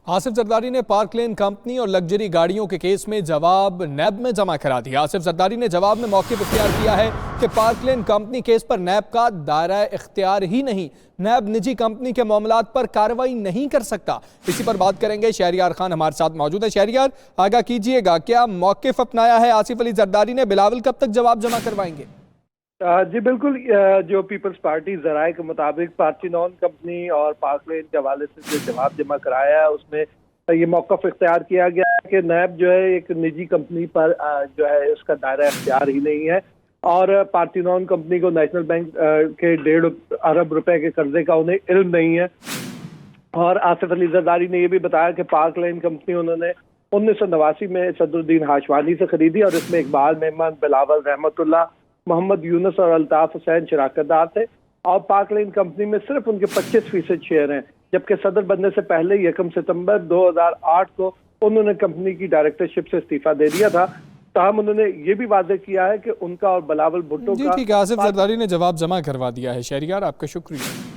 आसिफ जरदारी ने पार्क लेन कंपनी और लग्जरी गाड़ियों के केस में जवाब नैब में जमा करा दिया। आसिफ जरदारी ने जवाब में मौक़िफ़ इख्तियार किया है कि पार्क लेन कंपनी केस पर नैब का दायरा इख्तियार ही नहीं, नैब निजी कंपनी के मामलात पर कार्रवाई नहीं कर सकता। इसी पर बात करेंगे, शहरियार खान हमारे साथ मौजूद है। शहरियार, आगाह कीजिएगा, क्या मौक़िफ़ अपनाया है आसिफ अली जरदारी ने? बिलावल कब तक जवाब जमा करवाएंगे? जी बिल्कुल, जो पीपल्स पार्टी ज़राए के मुताबिक पार्थिनॉन कंपनी और पार्क लेन के हवाले से जो जवाब जमा कराया है उसमें ये मौक़िफ़ इख्तियार किया गया है कि नैब जो है एक निजी कंपनी पर जो है उसका दायरा इख्तियार ही नहीं है और पार्थिनॉन कंपनी को नेशनल बैंक के 1.5 अरब रुपए के कर्जे का उन्हें इल्म नहीं है। और आसिफ अली जरदारी ने यह भी बताया कि पार्क लेन कंपनी उन्होंने 1989 में सदरुद्दीन हाशवानी से खरीदी और इसमें इकबाल मेमन, बिलावल रहमतुल्लाह, मोहम्मद यूनुस और अल्ताफ हुसैन शराकतदार थे और पार्क लेन कंपनी में सिर्फ उनके 25% शेयर हैं, जबकि सदर बनने से पहले 1 सितंबर 2008 को उन्होंने कंपनी की डायरेक्टरशिप से इस्तीफा दे दिया था। ताहम उन्होंने ये भी वादे किया है कि उनका और बिलावल भुट्टो का। ठीक है, आसिफ जरदारी ने जवाब जमा करवा दिया है। शहरियार, आपका शुक्रिया।